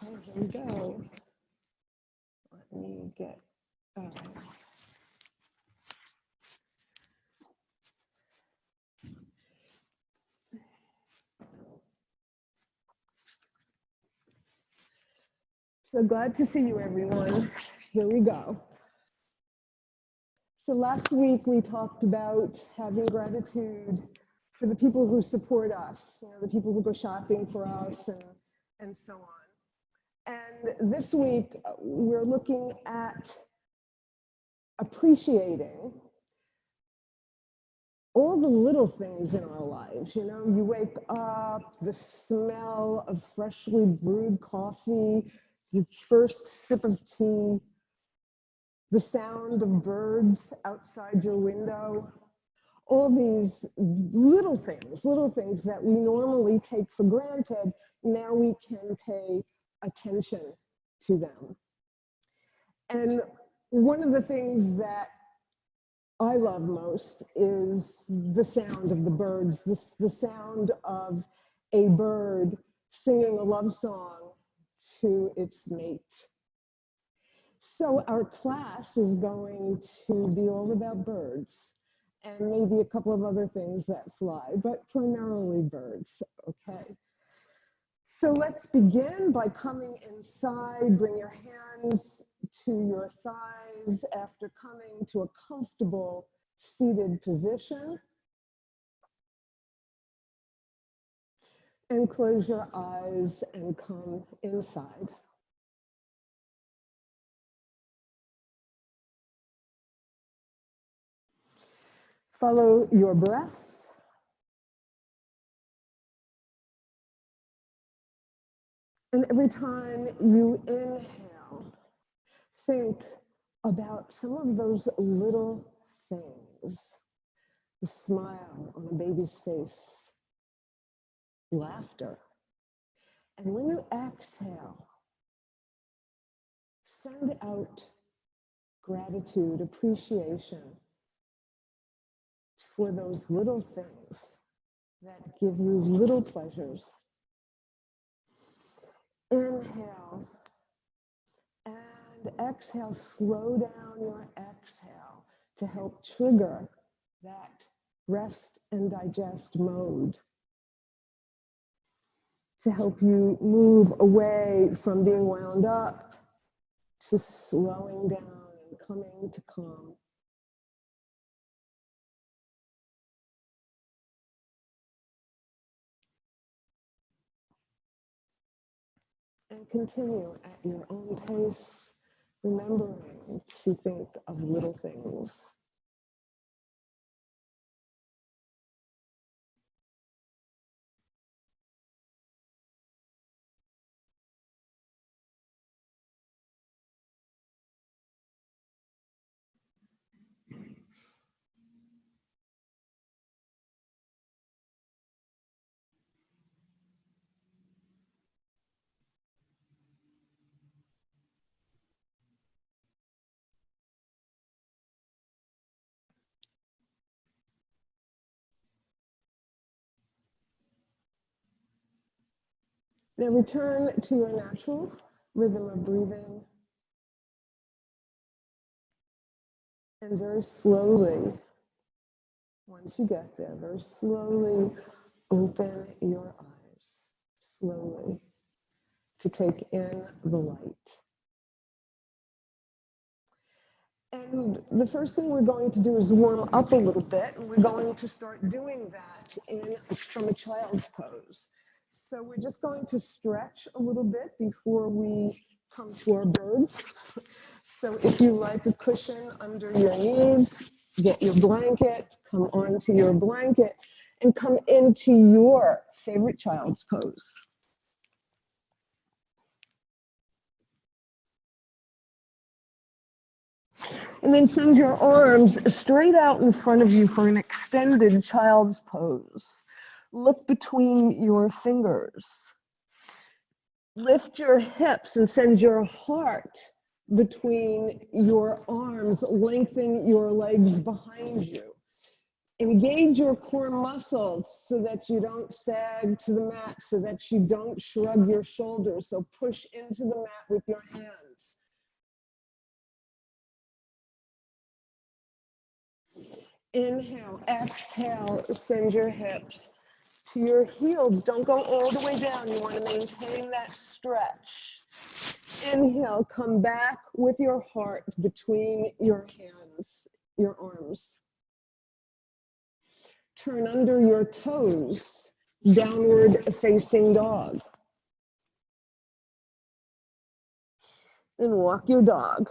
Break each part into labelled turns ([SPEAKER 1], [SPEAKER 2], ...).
[SPEAKER 1] Okay, here we go. Let me get. So glad to see you, everyone. Here we go. So last week we talked about having gratitude for the people who support us, the people who go shopping for us and so on. And this week we're looking at appreciating all the little things in our lives. You wake up, the smell of freshly brewed coffee, the first sip of tea, the sound of birds outside your window, all these little things that we normally take for granted, now we can pay attention to them. And one of the things that I love most is the sound of the birds, the sound of a bird singing a love song to its mate. So our class is going to be all about birds and maybe a couple of other things that fly, but primarily birds, okay? So let's begin by coming inside. Bring your hands to your thighs after coming to a comfortable seated position. And close your eyes and come inside. Follow your breath. And every time you inhale, think about some of those little things. The smile on a baby's face, laughter. And when you exhale, send out gratitude, appreciation for those little things that give you little pleasures. Inhale and exhale. Slow down your exhale to help trigger that rest and digest mode, to help you move away from being wound up to slowing down and coming to calm. And continue at your own pace, remembering to think of little things. Now return to your natural rhythm of breathing. And very slowly, once you get there, very slowly open your eyes, slowly, to take in the light. And the first thing we're going to do is warm up a little bit, and we're going to start doing that from a child's pose. So we're just going to stretch a little bit before we come to our birds. So if you like a cushion under your knees, get your blanket, come onto your blanket, and come into your favorite child's pose. And then send your arms straight out in front of you for an extended child's pose. Look between your fingers. Lift your hips and send your heart between your arms. Lengthen your legs behind you. Engage your core muscles so that you don't sag to the mat, so that you don't shrug your shoulders. So push into the mat with your hands. Inhale, exhale, send your hips to your heels. Don't go all the way down. You want to maintain that stretch. Inhale, come back with your heart between your hands, your arms. Turn under your toes, downward facing dog. And walk your dog.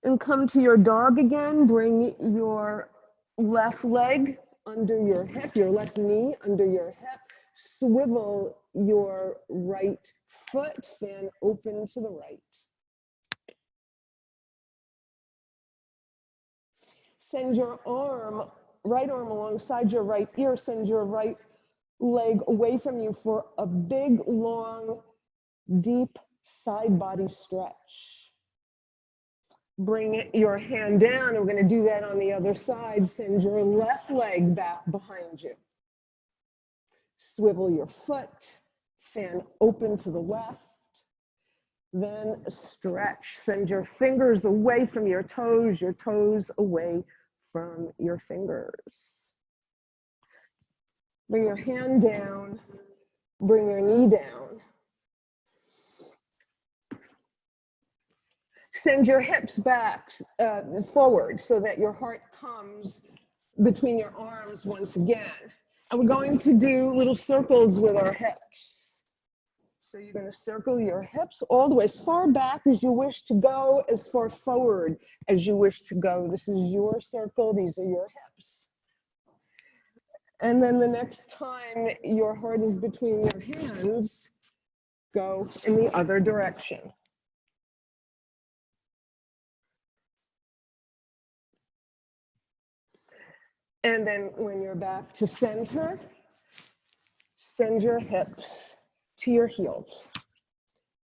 [SPEAKER 1] And come to your dog again. Bring your left leg under your hip, your left knee under your hip. Swivel your right foot, fan open to the right. Send your arm, right arm alongside your right ear. Send your right leg away from you for a big, long, deep side body stretch. Bring your hand down. We're going to do that on the other side. Send your left leg back behind you. Swivel your foot, fan open to the left. Then stretch. Send your fingers away from your toes away from your fingers. Bring your hand down, bring your knee down. Send your hips back forward so that your heart comes between your arms once again. And we're going to do little circles with our hips. So you're going to circle your hips all the way as far back as you wish to go, as far forward as you wish to go. This is your circle. These are your hips. And then the next time your heart is between your hands, go in the other direction. And then when you're back to center, send your hips to your heels.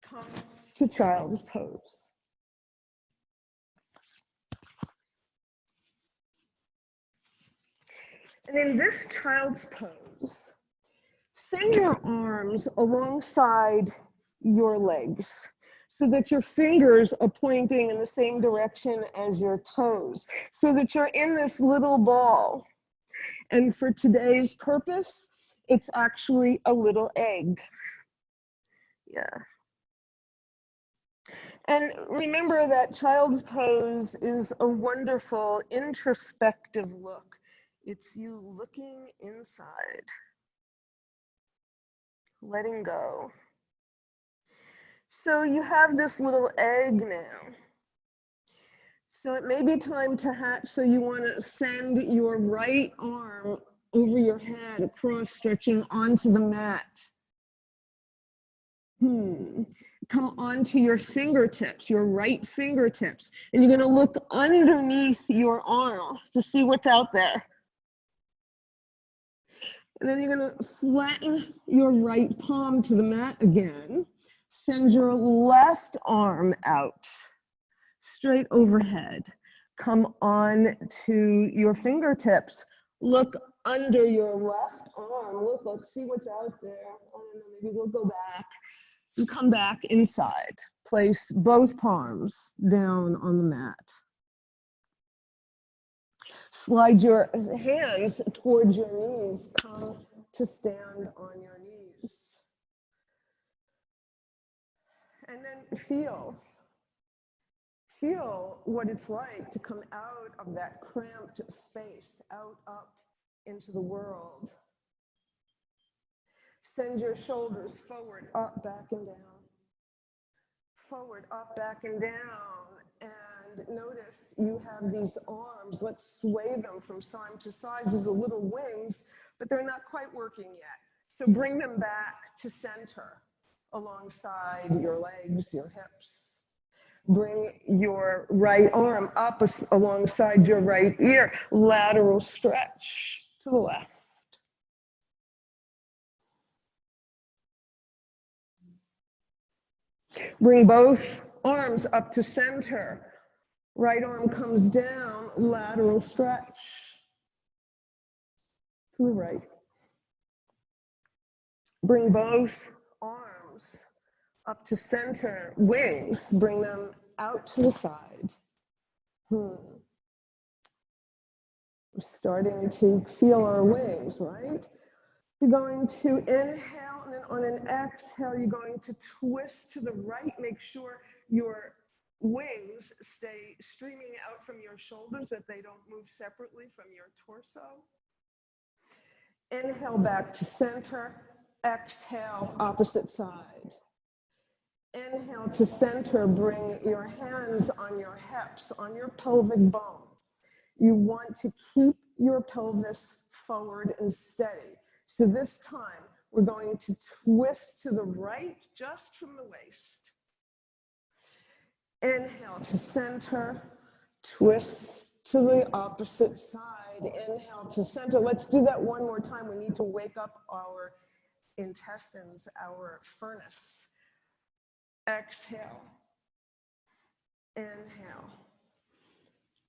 [SPEAKER 1] Come to child's pose. And in this child's pose, send your arms alongside your legs so that your fingers are pointing in the same direction as your toes, so that you're in this little ball. And for today's purpose, it's actually a little egg. Yeah. And remember that child's pose is a wonderful introspective look. It's you looking inside, letting go. So you have this little egg now. So it may be time to hatch, so you want to send your right arm over your head, across, stretching onto the mat. Come onto your fingertips, your right fingertips, and you're going to look underneath your arm to see what's out there. And then you're going to flatten your right palm to the mat again. Send your left arm out, straight overhead. Come on to your fingertips. Look under your left arm. Look, let's see what's out there. I don't know, maybe we'll go back. And come back inside. Place both palms down on the mat. Slide your hands towards your knees. Come to stand on your knees. And then feel what it's like to come out of that cramped space, out, up into the world. Send your shoulders forward, up, back, and down. Forward, up, back, and down. And notice you have these arms. Let's sway them from side to side as a little wings, but they're not quite working yet. So bring them back to center alongside your legs, your hips. Bring your right arm up alongside your right ear. Lateral stretch to the left. Bring both arms up to center. Right arm comes down, lateral stretch to the right. Bring both arms up to center. Wings, bring them out to the side. We're starting to feel our wings, right? You're going to inhale, and then on an exhale, you're going to twist to the right. Make sure your wings stay streaming out from your shoulders, that they don't move separately from your torso. Inhale back to center. Exhale, opposite side. Inhale to center, bring your hands on your hips, on your pelvic bone. You want to keep your pelvis forward and steady. So this time, we're going to twist to the right, just from the waist. Inhale to center, twist to the opposite side. Inhale to center. Let's do that one more time. We need to wake up our intestines, our furnace. Exhale, inhale,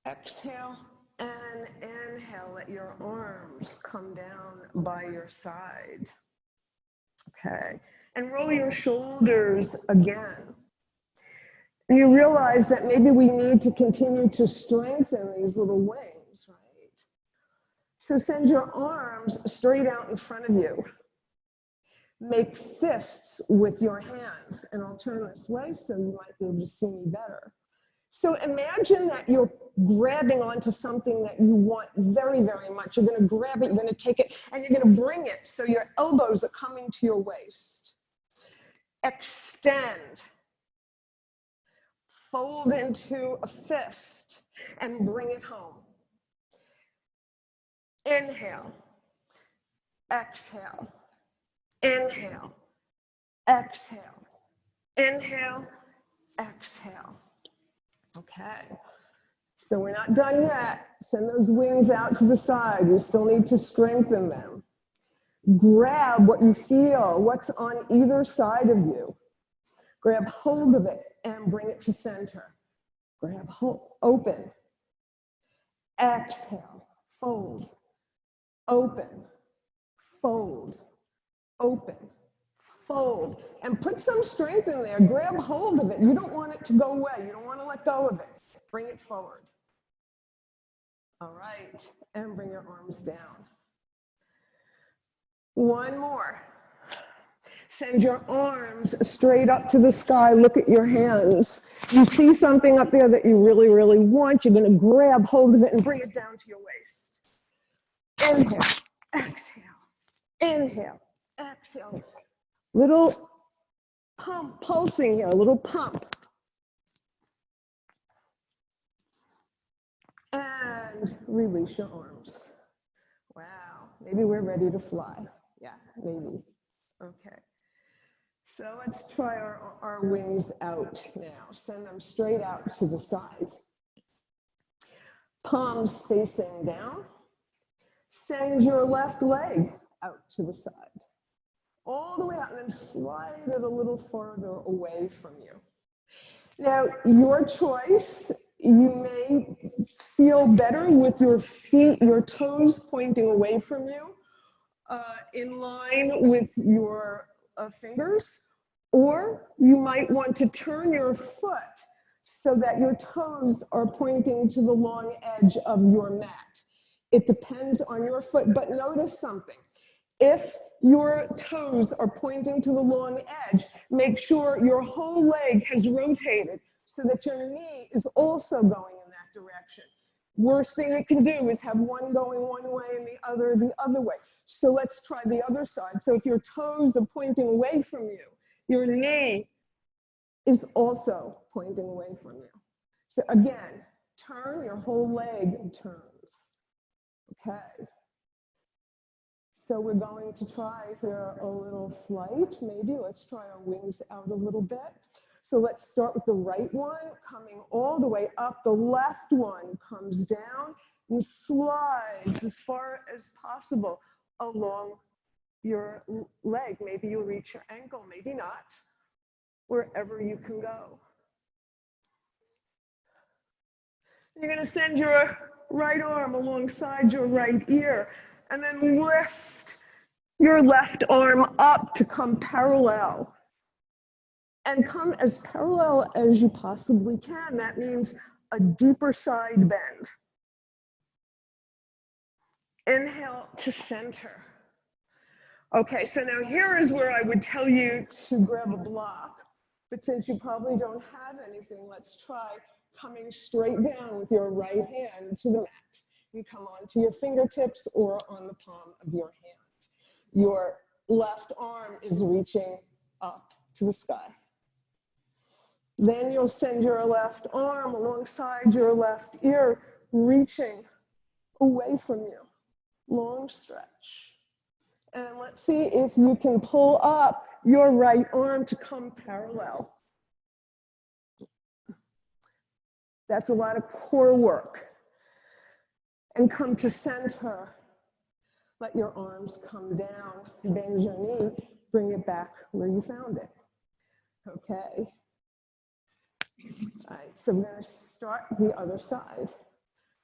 [SPEAKER 1] exhale, and inhale. Let your arms come down by your side. Okay, and roll your shoulders again. And you realize that maybe we need to continue to strengthen these little wings, right? So send your arms straight out in front of you. Make fists with your hands, and I'll turn this way so you might be able to see me better. So imagine that you're grabbing onto something that you want very, very much. You're going to grab it, you're going to take it, and you're going to bring it so your elbows are coming to your waist. Extend. Fold into a fist and bring it home. Inhale. Exhale. Inhale. Exhale. Inhale. Exhale. Okay. So we're not done yet. Send those wings out to the side. You still need to strengthen them. Grab what you feel, what's on either side of you. Grab hold of it and bring it to center. Grab hold, open. Exhale, fold, open, fold, open, fold. And put some strength in there. Grab hold of it. You don't want it to go away. You don't want to let go of it. Bring it forward. All right, and bring your arms down. One more. Send your arms straight up to the sky. Look at your hands. You see something up there that you really, really want. You're going to grab hold of it and bring it down to your waist. Inhale, exhale, inhale, exhale. Little pump, pulsing here, a little pump. And release your arms. Wow, maybe we're ready to fly. Yeah, maybe. Okay. So let's try our wings out now. Send them straight out to the side. Palms facing down. Send your left leg out to the side. All the way out, and then slide it a little farther away from you. Now, your choice. You may feel better with your feet, your toes pointing away from you, in line with your fingers, or you might want to turn your foot so that your toes are pointing to the long edge of your mat. It depends on your foot, but notice something. If your toes are pointing to the long edge, make sure your whole leg has rotated so that your knee is also going in that direction. Worst thing you can do is have one going one way and the other way. So let's try the other side. So if your toes are pointing away from you, your knee is also pointing away from you. So again, turn, your whole leg turns. Okay. So we're going to try here a little flight, maybe. Let's try our wings out a little bit. So let's start with the right one, coming all the way up. The left one comes down and slides as far as possible along your leg. Maybe you'll reach your ankle, maybe not, wherever you can go. You're going to send your right arm alongside your right ear and then lift your left arm up to come parallel. And come as parallel as you possibly can. That means a deeper side bend. Inhale to center. Okay, so now here is where I would tell you to grab a block. But since you probably don't have anything, let's try coming straight down with your right hand to the mat. You come onto your fingertips or on the palm of your hand. Your left arm is reaching up to the sky. Then you'll send your left arm alongside your left ear, reaching away from you. Long stretch. And let's see if you can pull up your right arm to come parallel. That's a lot of core work. And come to center. Let your arms come down. Bend your knee. Bring it back where you found it. Okay. All right, so we're going to start the other side.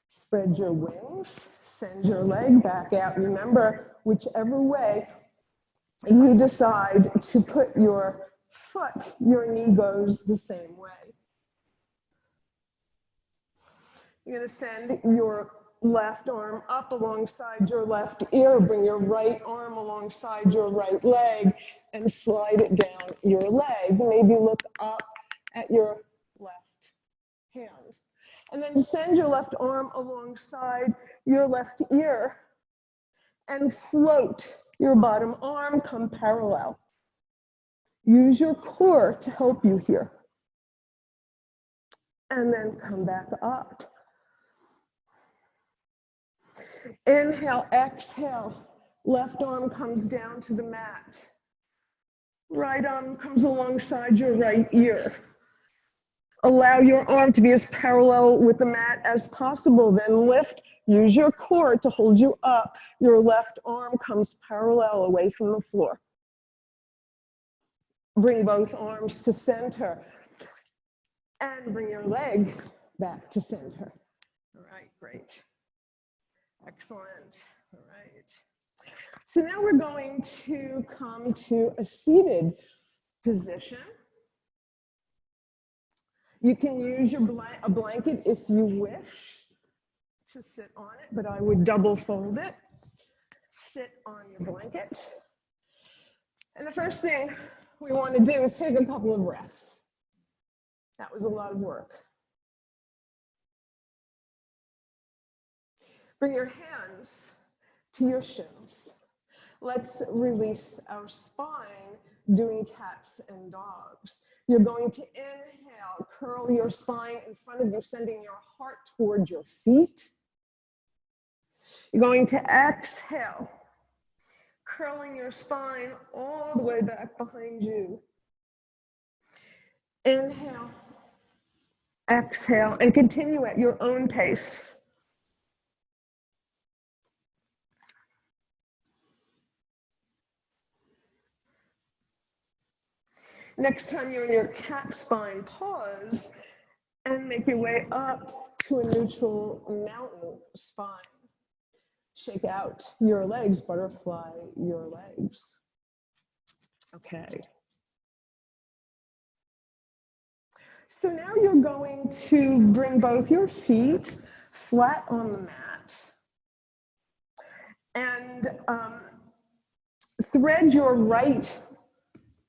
[SPEAKER 1] Spread your wings, send your leg back out. Remember, whichever way you decide to put your foot, your knee goes the same way. You're going to send your left arm up alongside your left ear, bring your right arm alongside your right leg, and slide it down your leg. Maybe look up at your left hand. And then send your left arm alongside your left ear and float your bottom arm, come parallel. Use your core to help you here. And then come back up. Inhale, exhale. Left arm comes down to the mat. Right arm comes alongside your right ear. Allow your arm to be as parallel with the mat as possible. Then lift, use your core to hold you up. Your left arm comes parallel away from the floor. Bring both arms to center. And bring your leg back to center. All right, great. Excellent. All right. So now we're going to come to a seated position. You can use a blanket if you wish to sit on it, but I would double fold it. Sit on your blanket. And the first thing we want to do is take a couple of breaths. That was a lot of work. Bring your hands to your shins. Let's release our spine doing cats and dogs. You're going to inhale, curl your spine in front of you, sending your heart toward your feet. You're going to exhale, curling your spine all the way back behind you. Inhale, exhale, and continue at your own pace. Next time you're in your cat spine, pause and make your way up to a neutral mountain spine. Shake out your legs, butterfly your legs. Okay. So now you're going to bring both your feet flat on the mat and thread your right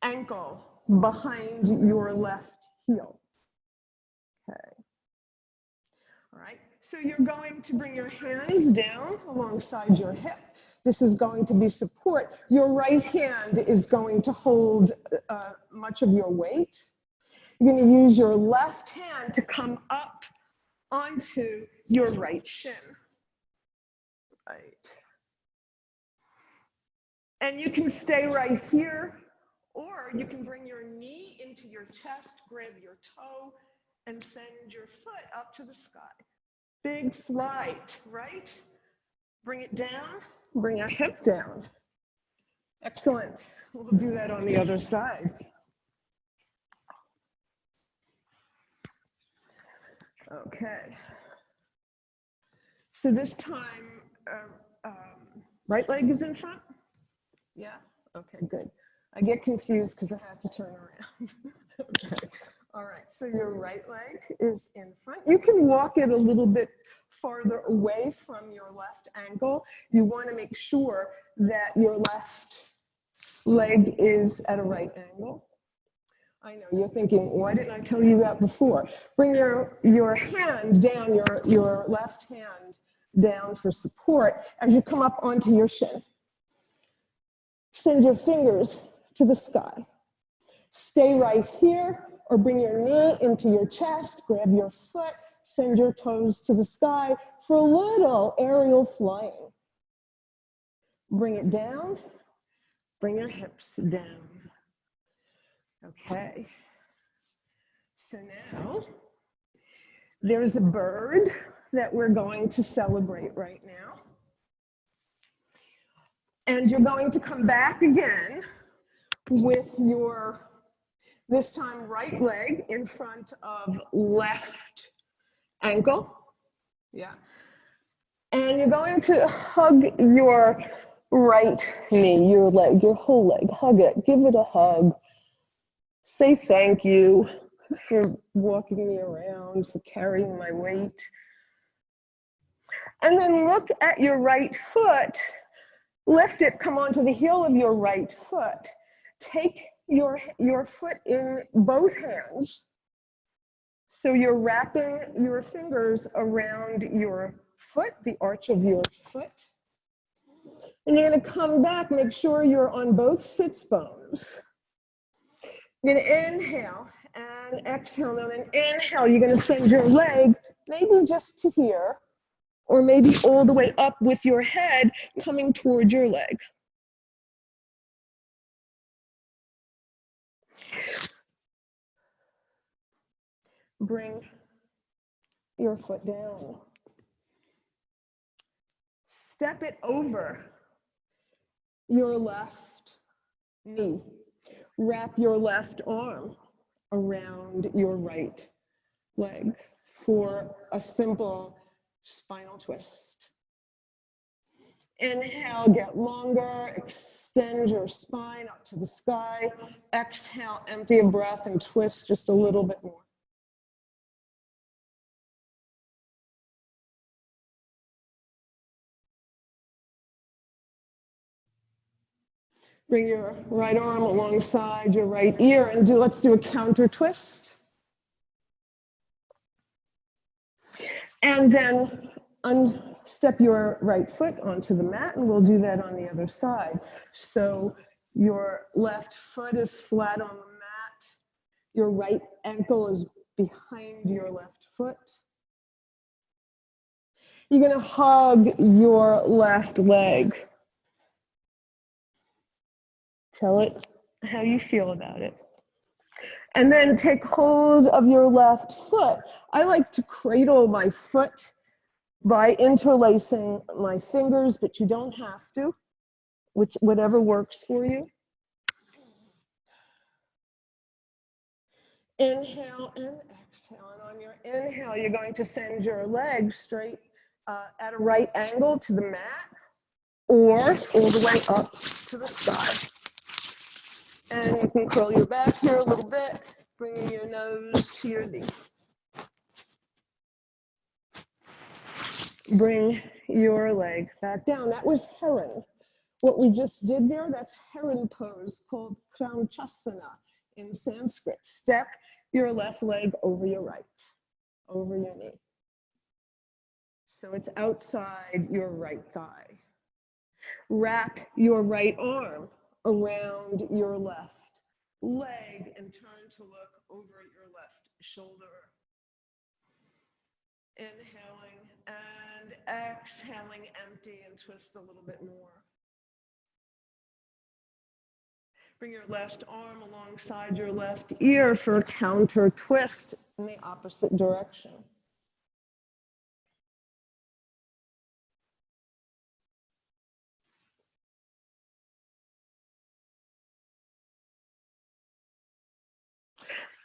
[SPEAKER 1] ankle behind your left heel. Okay. All right. So you're going to bring your hands down alongside your hip. This is going to be support. Your right hand is going to hold much of your weight. You're going to use your left hand to come up onto your right shin. Right. And you can stay right here, or you can bring your knee into your chest, grab your toe, and send your foot up to the sky. Big flight, right? Bring it down, bring your hip down. Excellent. We'll do that on the other side. Okay. So this time, right leg is in front? Yeah, okay, good. I get confused because I have to turn around. Okay, all right, so your right leg is in front. You can walk it a little bit farther away from your left ankle. You want to make sure that your left leg is at a right angle. I know, you're thinking, why didn't I tell you that before? Bring your hand down, your left hand down for support as you come up onto your shin. Send your fingers to the sky. Stay right here, or bring your knee into your chest, grab your foot, send your toes to the sky for a little aerial flying. Bring it down, bring your hips down. Okay. So now, there's a bird that we're going to celebrate right now. And you're going to come back again with your, this time, right leg in front of left ankle. Yeah. And you're going to hug your right knee, your leg, your whole leg. Hug it, give it a hug. Say thank you for walking me around, for carrying my weight. And then look at your right foot. Lift it, come onto the heel of your right foot. Take your foot in both hands. So you're wrapping your fingers around your foot, the arch of your foot. And you're going to come back, make sure you're on both sits bones. You're going to inhale and exhale. And then inhale, you're going to send your leg maybe just to here, or maybe all the way up with your head coming towards your leg. Bring your foot down. Step it over your left knee. Wrap your left arm around your right leg for a simple spinal twist. Inhale, get longer, extend your spine up to the sky. Exhale, empty a breath and twist just a little bit more. Bring your right arm alongside your right ear and let's do a counter twist. And then step your right foot onto the mat, and we'll do that on the other side. So your left foot is flat on the mat. Your right ankle is behind your left foot. You're going to hug your left leg. Tell it how you feel about it. And then take hold of your left foot. I like to cradle my foot by interlacing my fingers, but you don't have to, whatever works for you. Inhale and exhale. And on your inhale, you're going to send your legs straight at a right angle to the mat, or all the way up to the sky. And you can curl your back here a little bit, bringing your nose to your knee. Bring your leg back down. That was heron. What we just did there, that's heron pose called Kramchasana in Sanskrit. Step your left leg over your right, over your knee. So it's outside your right thigh. Wrap your right arm around your left leg and turn to look over your left shoulder. Inhaling and exhaling, empty and twist a little bit more. Bring your left arm alongside your left ear for a counter twist in the opposite direction.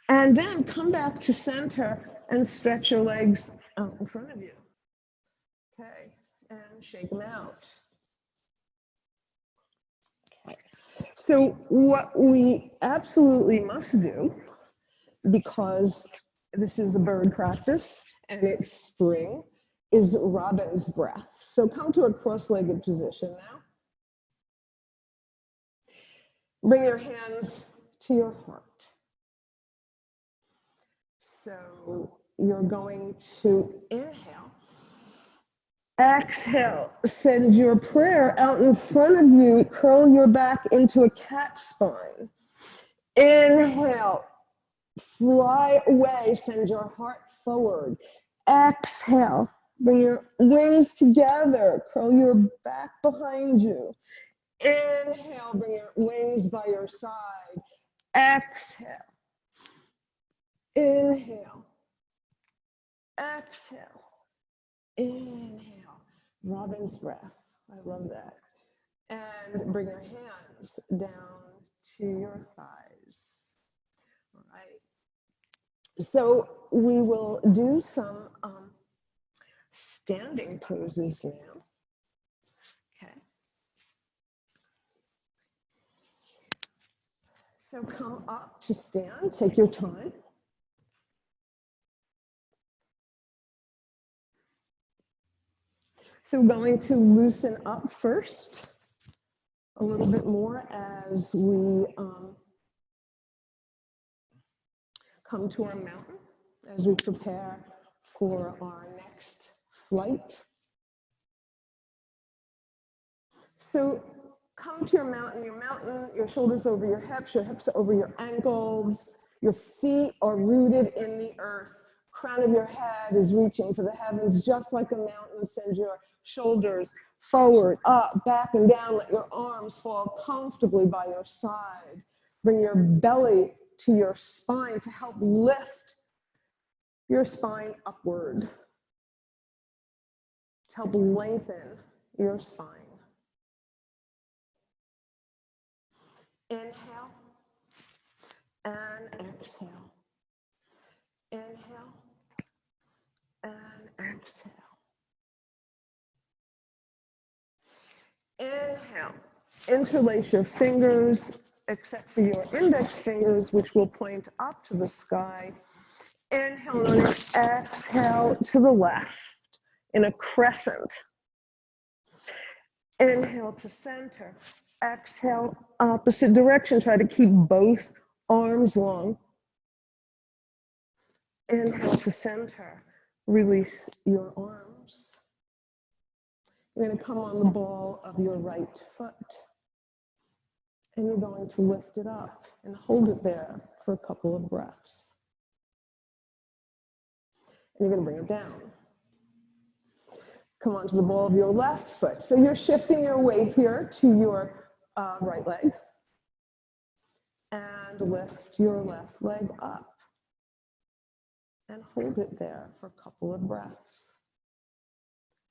[SPEAKER 1] And then come back to center and stretch your legs out in front of you. Okay, and shake them out. Okay. So what we absolutely must do, because this is a bird practice and it's spring, is robin's breath. So come to a cross-legged position now. Bring your hands to your heart. So you're going to inhale. Exhale, send your prayer out in front of you, curl your back into a cat spine. Inhale, fly away, send your heart forward. Exhale, bring your wings together, curl your back behind you. Inhale, bring your wings by your side. Exhale, inhale, exhale, inhale. Robin's breath. I love that. And bring your hands down to your thighs. All right. So we will do some standing poses now. Okay. So come up to stand. Take your time. So we're going to loosen up first a little bit more as we come to our mountain, as we prepare for our next flight. So come to your mountain, your shoulders over your hips over your ankles, your feet are rooted in the earth, crown of your head is reaching for the heavens, just like a mountain. Send your shoulders forward, up, back, and down. Let your arms fall comfortably by your side. Bring your belly to your spine to help lift your spine upward, to help lengthen your spine. Inhale and exhale. Inhale and exhale. Inhale. Interlace your fingers, except for your index fingers, which will point up to the sky. Inhale and exhale to the left in a crescent. Inhale to center. Exhale, opposite direction. Try to keep both arms long. Inhale to center. Release your arms. You're going to come on the ball of your right foot. And you're going to lift it up and hold it there for a couple of breaths. And you're going to bring it down. Come onto the ball of your left foot. So you're shifting your weight here to your right leg. And lift your left leg up. And hold it there for a couple of breaths.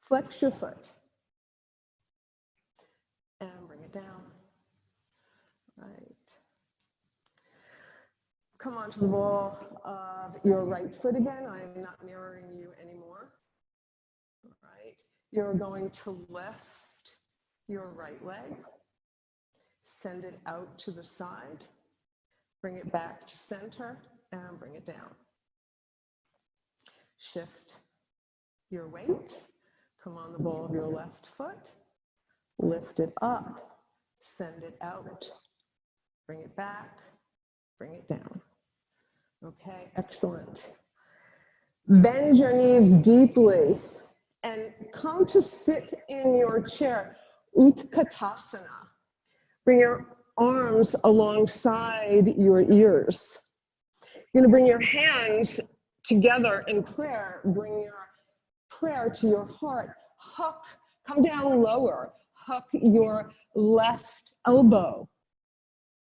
[SPEAKER 1] Flex your foot. And bring it down. Right. Come onto the ball of your right foot again. I'm not mirroring you anymore. All right. You're going to lift your right leg. Send it out to the side. Bring it back to center and bring it down. Shift your weight. Come on the ball of your left foot. Lift it up. Send it out. Bring it back. Bring it down. Okay, excellent. Bend your knees deeply and come to sit in your chair, Utkatasana. Bring your arms alongside your ears. You're going to bring your hands together in prayer. Bring your prayer to your heart. Hook, come down lower. Hook your left elbow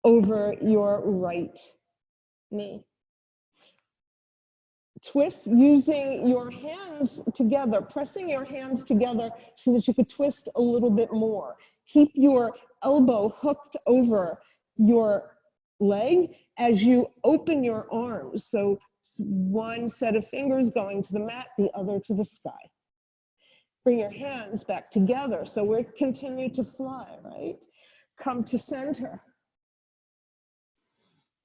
[SPEAKER 1] over your right knee. Twist using your hands together, pressing your hands together so that you could twist a little bit more. Keep your elbow hooked over your leg as you open your arms. So one set of fingers going to the mat, the other to the sky. Bring your hands back together. So we continue to fly, right? Come to center.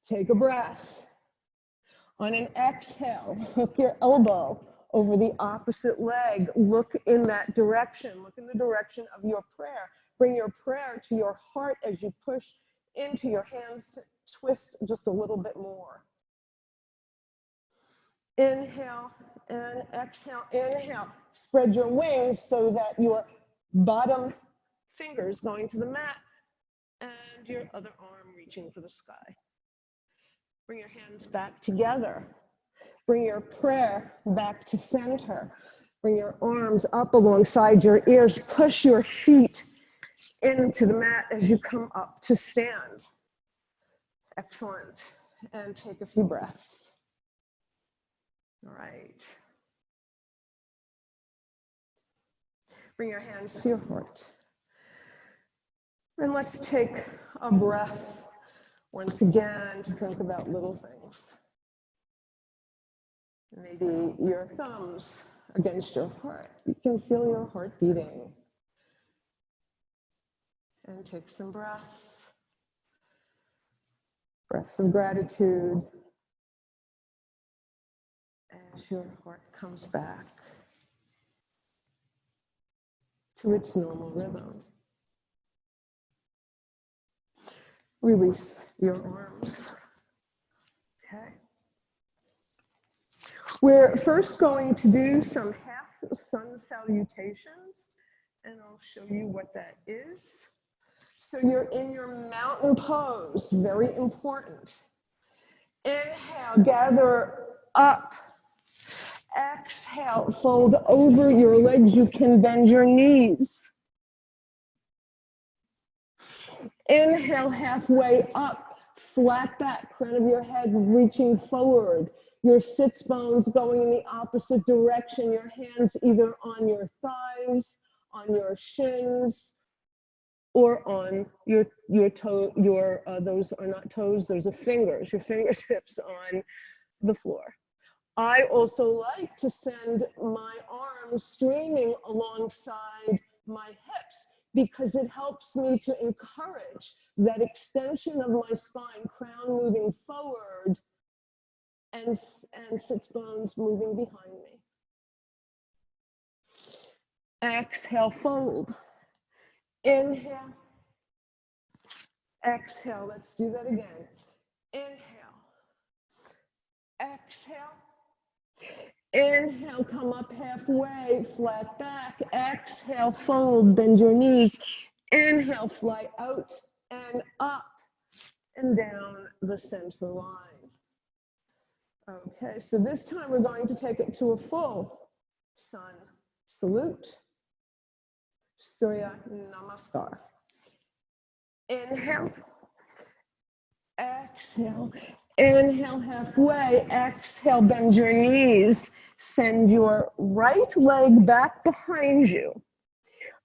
[SPEAKER 1] Take a breath. On an exhale, hook your elbow over the opposite leg. Look in that direction. Look in the direction of your prayer. Bring your prayer to your heart as you push into your hands to twist just a little bit more. Inhale and exhale. Inhale. Spread your wings so that your bottom finger is going to the mat and your other arm reaching for the sky. Bring your hands back together. Bring your prayer back to center. Bring your arms up alongside your ears. Push your feet into the mat as you come up to stand. Excellent. And take a few breaths. All right. Bring your hands to your heart. And let's take a breath once again to think about little things. Maybe your thumbs against your heart. You can feel your heart beating. And take some breaths. Breaths of gratitude as your heart comes back to its normal rhythm. Release your arms. Okay. We're first going to do some half sun salutations, and I'll show you what that is. So you're in your mountain pose, very important. Inhale, gather up. Exhale, fold over your legs. You can bend your knees. Inhale, halfway up, flat back, crown of your head reaching forward. Your sits bones going in the opposite direction. Your hands either on your thighs, on your shins, or on your toe. Those are not toes; those are fingers. Your fingertips on the floor. I also like to send my arms streaming alongside my hips because it helps me to encourage that extension of my spine, crown moving forward and sits bones moving behind me. Exhale, fold. Inhale. Exhale. Let's do that again. Inhale. Exhale. Inhale, come up halfway, flat back. Exhale, fold, bend your knees. Inhale, fly out and up and down the center line. Okay, so this time we're going to take it to a full sun salute. Surya Namaskar. Inhale. Exhale. Inhale halfway. Exhale, bend your knees. Send your right leg back behind you.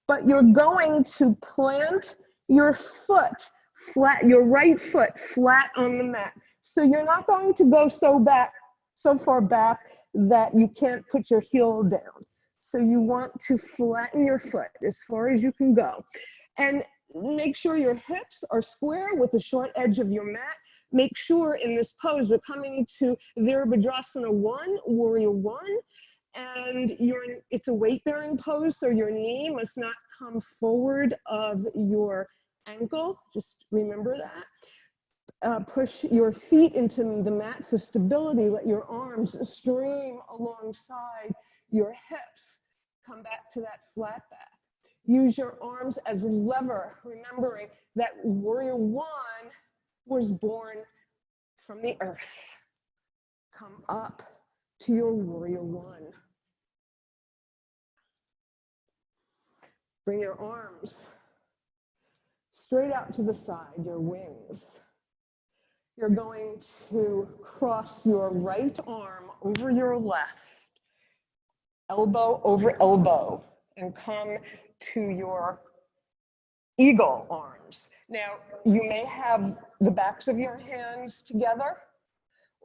[SPEAKER 1] But you're going to plant your foot flat, your right foot flat on the mat. So you're not going to go so far back that you can't put your heel down. So you want to flatten your foot as far as you can go. And make sure your hips are square with the short edge of your mat. Make sure in this pose, we're coming to Virabhadrasana 1, Warrior 1, and it's a weight-bearing pose, so your knee must not come forward of your ankle. Just remember that. Push your feet into the mat for stability. Let your arms stream alongside your hips. Come back to that flat back. Use your arms as a lever, remembering that Warrior 1 was born from the earth. Come up to your Warrior 1. Bring your arms straight out to the side, your wings. You're going to cross your right arm over your left, elbow over elbow, and come to your eagle arms. Now, you may have the backs of your hands together,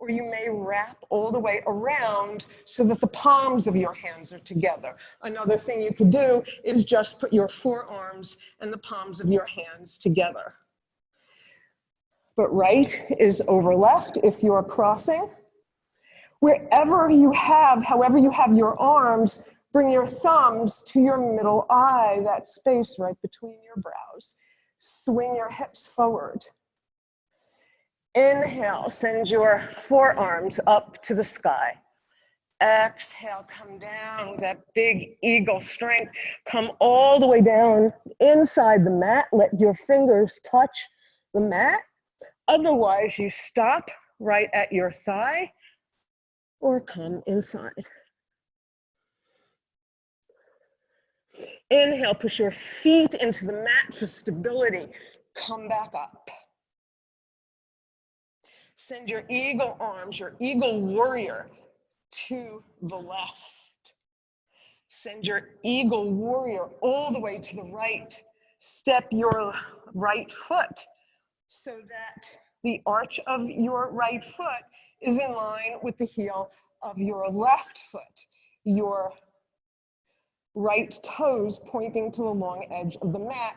[SPEAKER 1] Or you may wrap all the way around so that the palms of your hands are together. Another thing you could do is just put your forearms and the palms of your hands together. But right is over left if you're crossing. Wherever you have, however you have your arms, bring your thumbs to your middle eye, that space right between your brows. Swing your hips forward. Inhale, send your forearms up to the sky. Exhale, come down with that big eagle strength. Come all the way down inside the mat. Let your fingers touch the mat. Otherwise, you stop right at your thigh or come inside. Inhale, push your feet into the mat for stability. Come back up. Send your eagle arms, your eagle warrior, to the left. Send your eagle warrior all the way to the right. Step your right foot so that the arch of your right foot is in line with the heel of your left foot. Your right toes pointing to the long edge of the mat.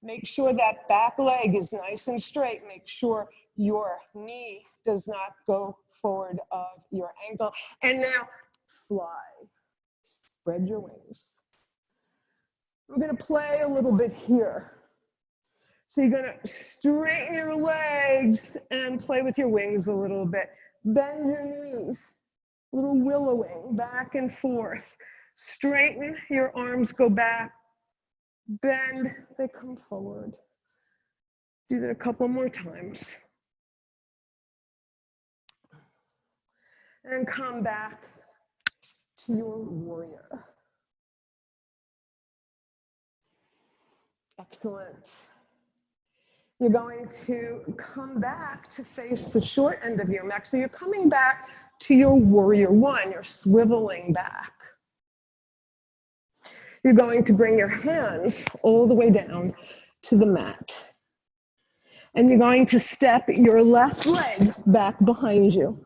[SPEAKER 1] Make sure that back leg is nice and straight. Make sure your knee does not go forward of your ankle. And now fly. Spread your wings. We're going to play a little bit here. So you're going to straighten your legs and play with your wings a little bit. Bend your knees. A little willowing back and forth. Straighten, your arms go back. Bend, they come forward. Do that a couple more times. And come back to your warrior. Excellent. You're going to come back to face the short end of your mat. So you're coming back to your warrior one. You're swiveling back. You're going to bring your hands all the way down to the mat. And you're going to step your left leg back behind you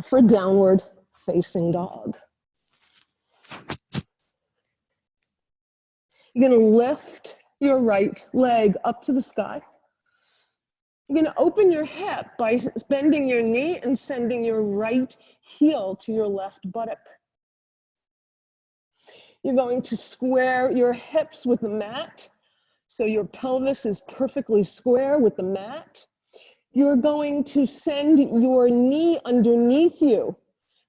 [SPEAKER 1] for downward facing dog. You're going to lift your right leg up to the sky. You're going to open your hip by bending your knee and sending your right heel to your left buttock. You're going to square your hips with the mat, so your pelvis is perfectly square with the mat. You're going to send your knee underneath you.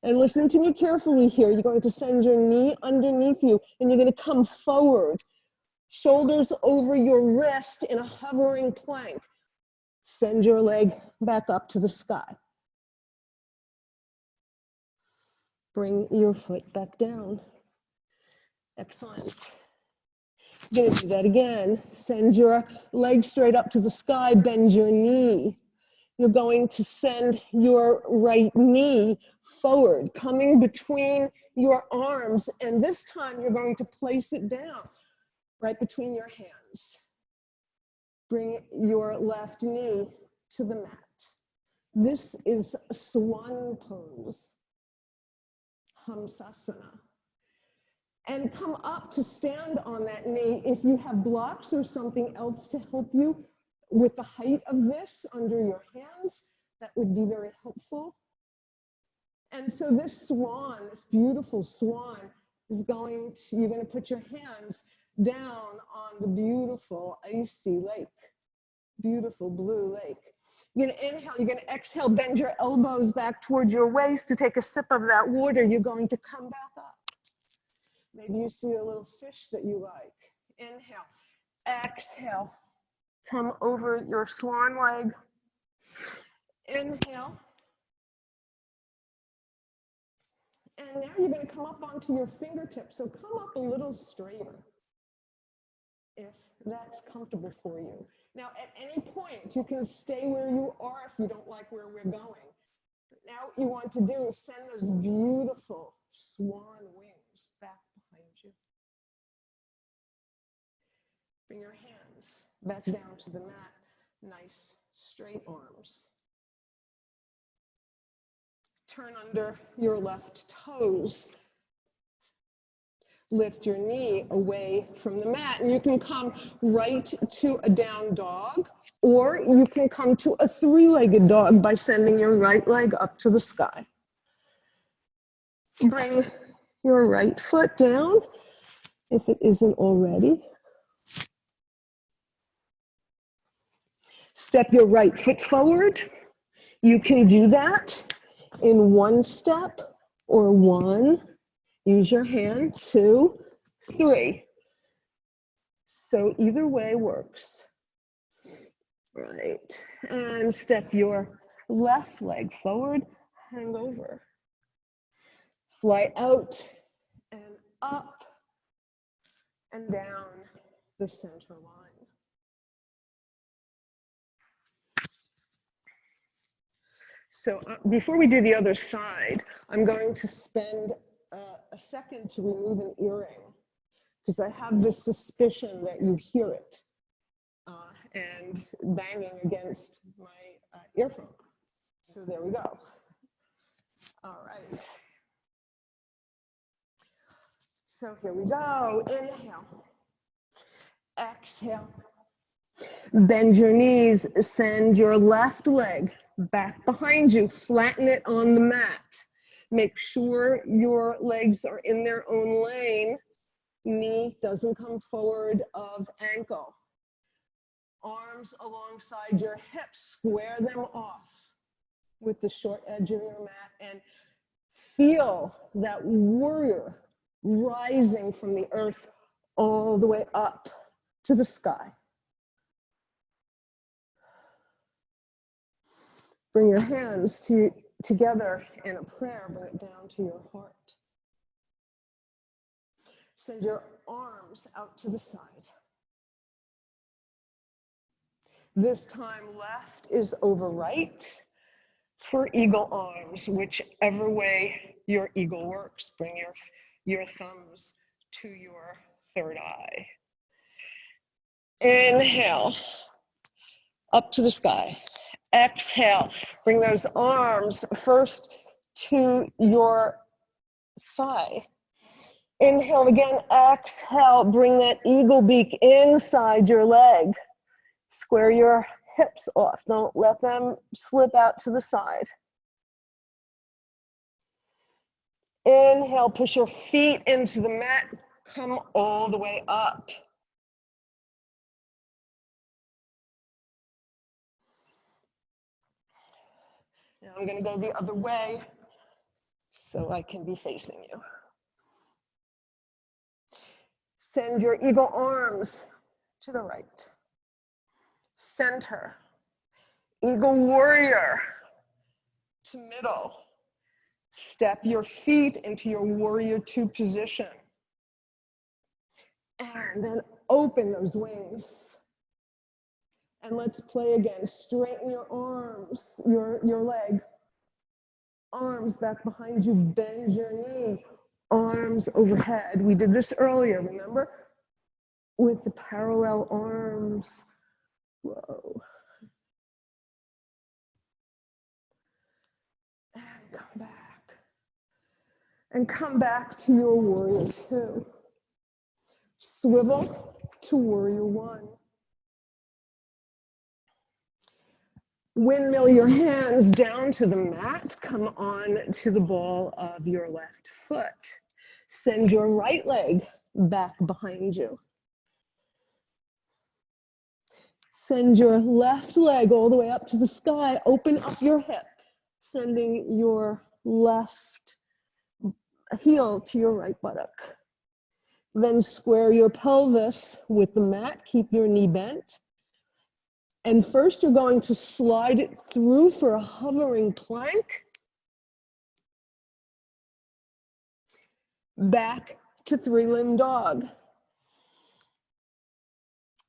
[SPEAKER 1] And listen to me carefully here. You're going to send your knee underneath you, and you're going to come forward, shoulders over your wrist in a hovering plank. Send your leg back up to the sky. Bring your foot back down. Excellent. You're going to do that again. Send your leg straight up to the sky, bend your knee. You're going to send your right knee forward, coming between your arms, and this time you're going to place it down right between your hands. Bring your left knee to the mat. This is swan pose, Hamsasana. And come up to stand on that knee. If you have blocks or something else to help you with the height of this under your hands, that would be very helpful. And so this swan, this beautiful swan, is going to, you're going to put your hands down on the beautiful icy lake, beautiful blue lake. You're going to inhale, you're going to exhale, bend your elbows back towards your waist to take a sip of that water. You're going to come back up. Maybe you see a little fish that you like. Inhale, exhale, come over your swan leg. Inhale. And now you're going to come up onto your fingertips. So come up a little straighter if that's comfortable for you. Now, at any point, you can stay where you are if you don't like where we're going. But now what you want to do is send those beautiful swan wings back behind you. Bring your hands back down to the mat. Nice straight arms. Turn under your left toes. Lift your knee away from the mat, and you can come right to a down dog, or you can come to a three-legged dog by sending your right leg up to the sky. Bring your right foot down if it isn't already. Step your right foot forward. You can do that in one step or one. Use your hand, 2, 3. So either way works. Right. And step your left leg forward, hang over. Fly out and up and down the center line. So before we do the other side, I'm going to spend a second to remove an earring, because I have the suspicion that you hear it and banging against my earphone. So there we go. All right. So here we go. Inhale. Exhale. Bend your knees. Send your left leg back behind you. Flatten it on the mat. Make sure your legs are in their own lane. Knee doesn't come forward of ankle. Arms alongside your hips. Square them off with the short edge of your mat, and feel that warrior rising from the earth all the way up to the sky. Bring your hands together in a prayer. Bring it down to your heart. Send your arms out to the side. This time left is over right for eagle arms, whichever way your eagle works. Bring your thumbs to your third eye. Inhale, up to the sky. Exhale, bring those arms first to your thigh. Inhale again, exhale, bring that eagle beak inside your leg. Square your hips off, don't let them slip out to the side. Inhale, push your feet into the mat, come all the way up. Now I'm going to go the other way so I can be facing you. Send your eagle arms to the right. Center. Eagle warrior to middle. Step your feet into your warrior 2 position. And then open those wings. And let's play again. Straighten your arms, your leg. Arms back behind you, bend your knee. Arms overhead. We did this earlier, remember? With the parallel arms. Whoa. And come back. And come back to your warrior 2. Swivel to warrior 1. Windmill your hands down to the mat. Come on to the ball of your left foot. Send your right leg back behind you. Send your left leg all the way up to the sky. Open up your hip, sending your left heel to your right buttock. Then square your pelvis with the mat. Keep your knee bent. And first you're going to slide it through for a hovering plank. Back to 3-limb dog.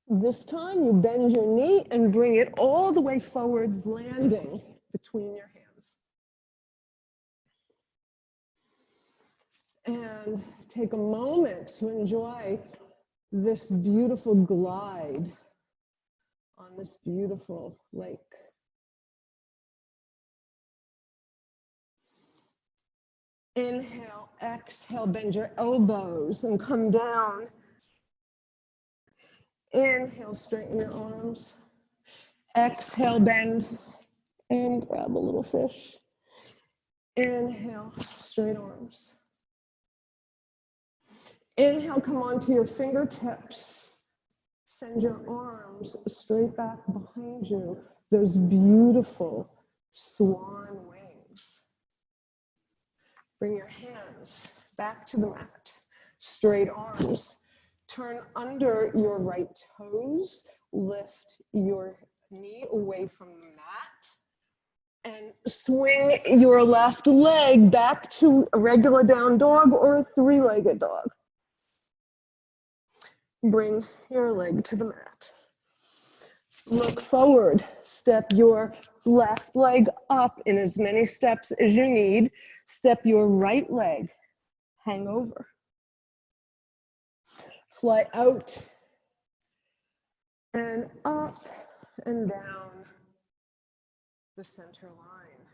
[SPEAKER 1] This time you bend your knee and bring it all the way forward, landing between your hands. And take a moment to enjoy this beautiful glide on this beautiful lake. Inhale, exhale, bend your elbows and come down. Inhale, straighten your arms. Exhale, bend and grab a little fish. Inhale, straight arms. Inhale, come onto your fingertips. Send your arms straight back behind you. Those beautiful swan wings. Bring your hands back to the mat. Straight arms. Turn under your right toes. Lift your knee away from the mat. And swing your left leg back to a regular down dog or a three-legged dog. Bring your leg to the mat. Look forward. Step your left leg up in as many steps as you need. Step your right leg. Hang over. Fly out and up and down the center line.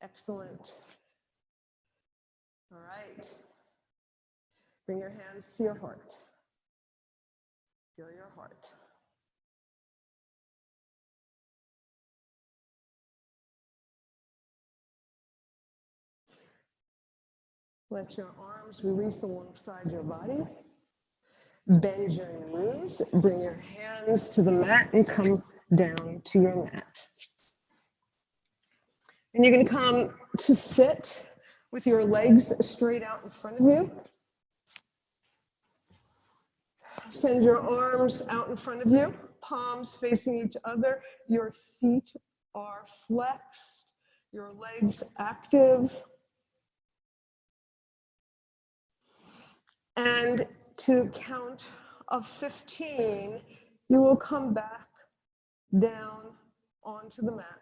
[SPEAKER 1] Excellent. All right. Bring your hands to your heart. Feel your heart. Let your arms release alongside your body. Bend your knees. Bring your hands to the mat and come down to your mat. And you're going to come to sit with your legs straight out in front of you. Send your arms out in front of you, palms facing each other. Your feet are flexed, your legs active. And to count of 15, you will come back down onto the mat,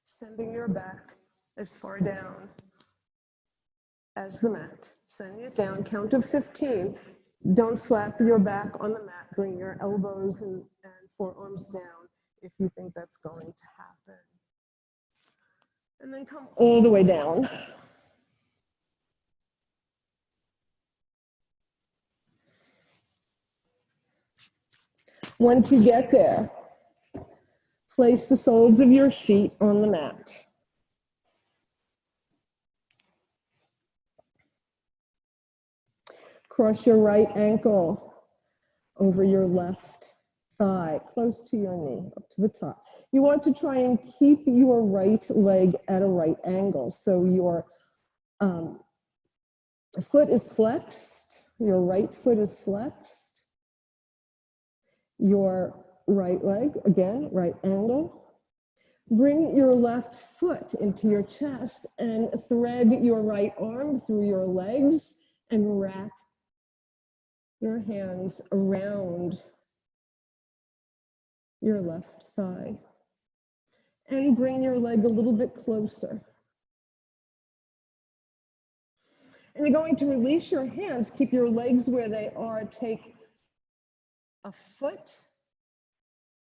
[SPEAKER 1] sending your back as far down as the mat. Sending it down, count of 15. Don't slap your back on the mat. Bring your elbows and forearms down if you think that's going to happen. And then come all the way down. Once you get there, place the soles of your feet on the mat. Cross your right ankle over your left thigh, close to your knee, up to the top. You want to try and keep your right leg at a right angle. So your foot is flexed, your right foot is flexed. Your right leg, again, right angle. Bring your left foot into your chest and thread your right arm through your legs and wrap your hands around your left thigh. And bring your leg a little bit closer. And you're going to release your hands, keep your legs where they are, take a foot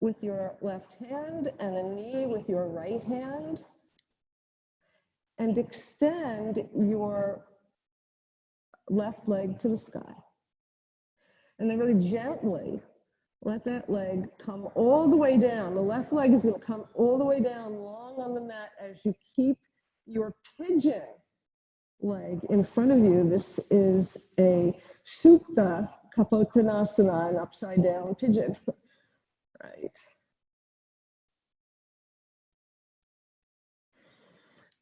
[SPEAKER 1] with your left hand and a knee with your right hand, and extend your left leg to the sky. And then really gently let that leg come all the way down. The left leg is going to come all the way down long on the mat as you keep your pigeon leg in front of you. This is a Supta Kapottanasana, an upside down pigeon. Right.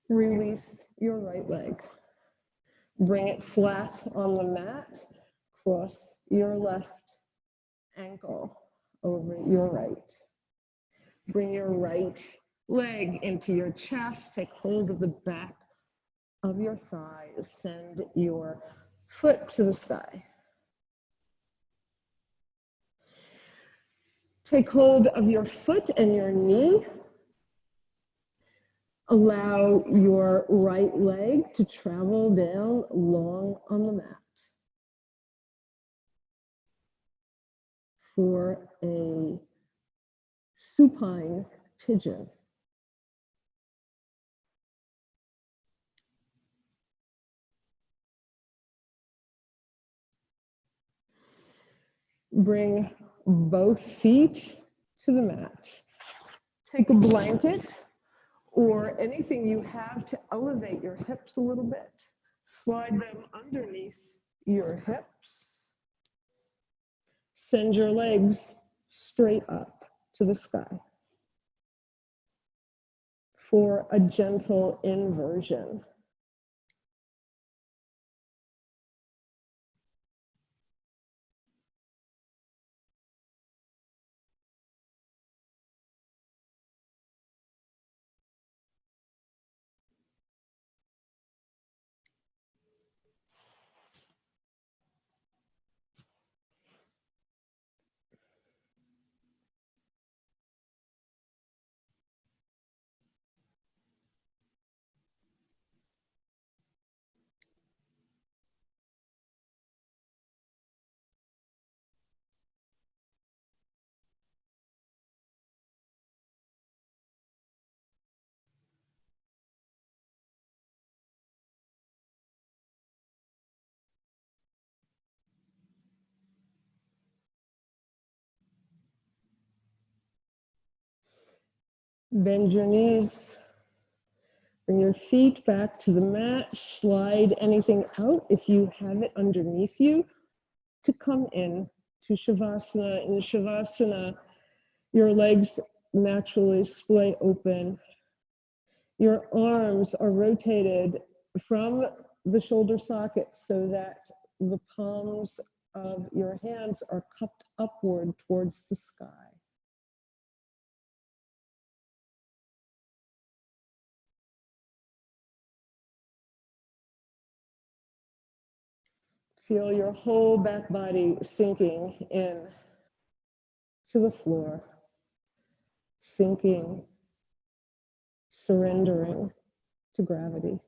[SPEAKER 1] Release your right leg. Bring it flat on the mat. Cross your left ankle over your right. Bring your right leg into your chest. Take hold of the back of your thighs. Send your foot to the sky. Take hold of your foot and your knee. Allow your right leg to travel down long on the mat for a supine pigeon. Bring both feet to the mat. Take a blanket or anything you have to elevate your hips a little bit. Slide them underneath your hips. Send your legs straight up to the sky for a gentle inversion. Bend your knees. Bring your feet back to the mat. Slide anything out if you have it underneath you to come in to Shavasana. In Shavasana, your legs naturally splay open. Your arms are rotated from the shoulder socket so that the palms of your hands are cupped upward towards the sky. Feel your whole back body sinking in to the floor, sinking, surrendering to gravity.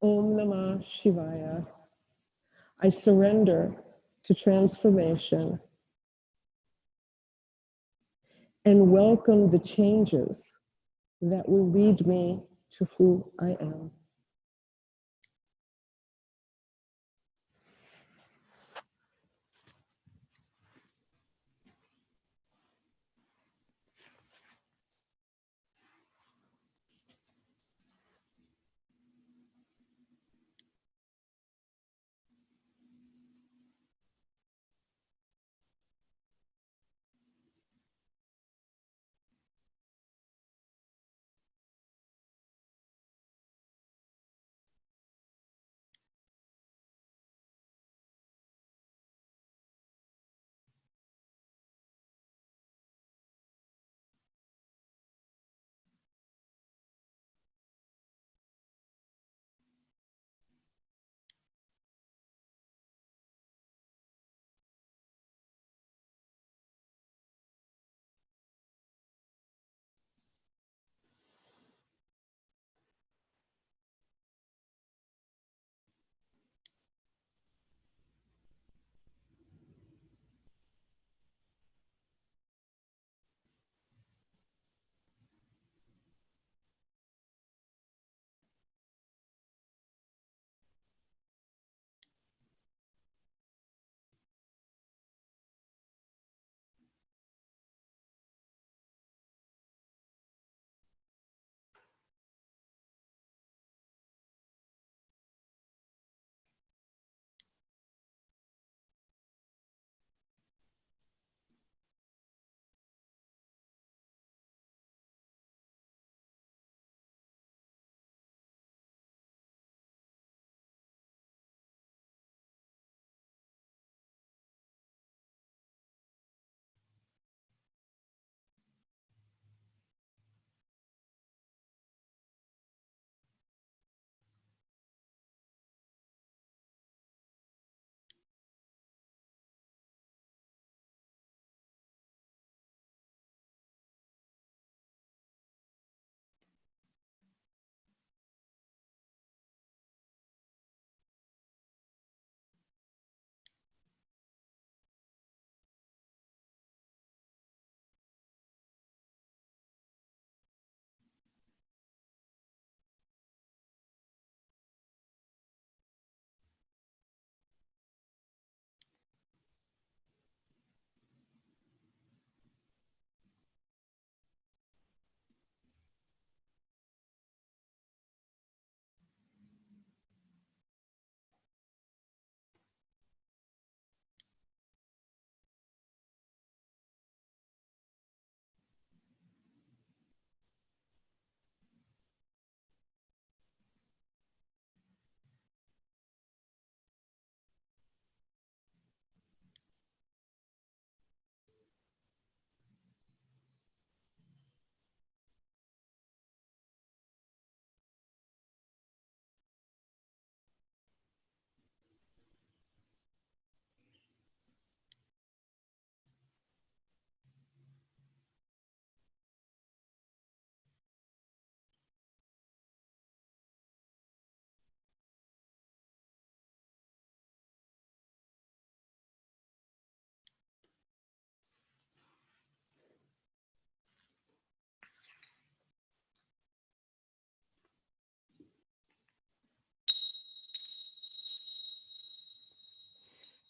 [SPEAKER 1] Om Namah Shivaya. I surrender to transformation and welcome the changes that will lead me to who I am.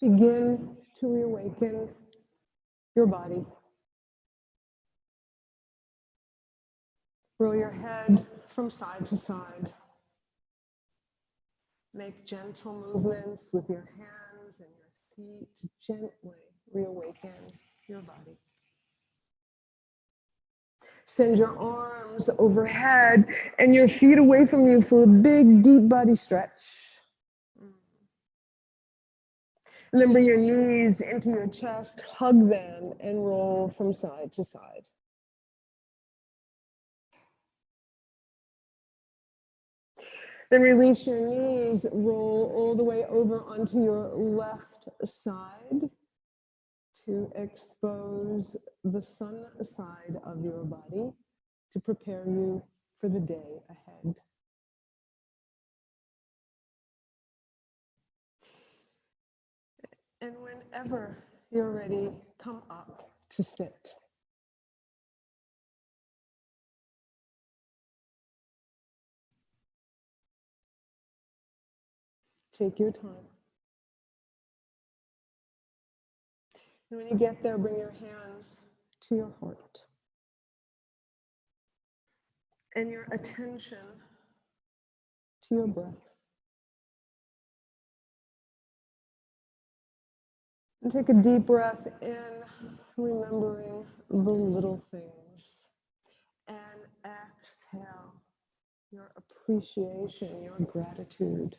[SPEAKER 1] Begin to reawaken your body. Roll your head from side to side. Make gentle movements with your hands and your feet to gently reawaken your body. Send your arms overhead and your feet away from you for a big, deep body stretch. And then bring your knees into your chest, hug them, and roll from side to side. Then release your knees, roll all the way over onto your left side to expose the sun side of your body to prepare you for the day ahead. And whenever you're ready, come up to sit. Take your time. And when you get there, bring your hands to your heart. And your attention to your breath. And take a deep breath in, remembering the little things. And exhale your appreciation, your gratitude.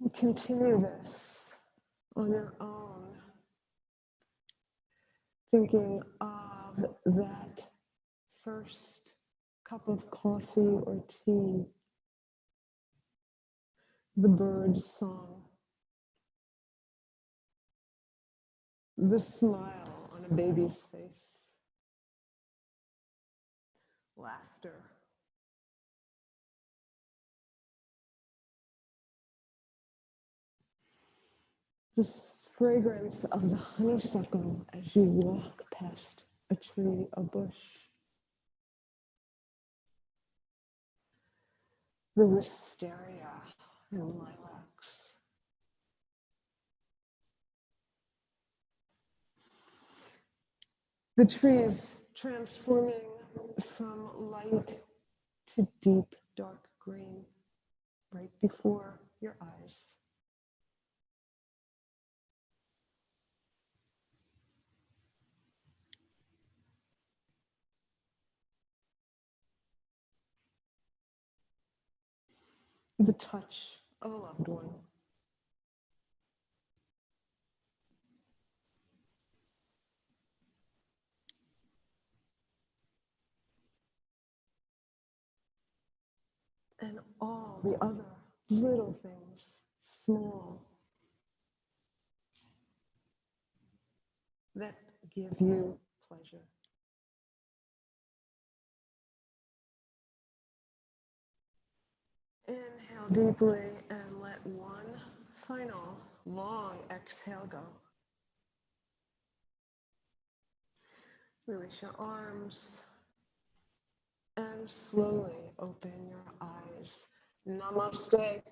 [SPEAKER 1] And continue this on your own, thinking of that first cup of coffee or tea, the bird's song, the smile on a baby's face, laughter, the fragrance of the honeysuckle as you walk past a tree, a bush, the wisteria and lilacs, the trees transforming from light to deep dark green right before your eyes. The touch of a loved one. And all the other little things, small, that give you pleasure. Inhale deeply and let one final long exhale go. Release your arms and slowly open your eyes. Namaste.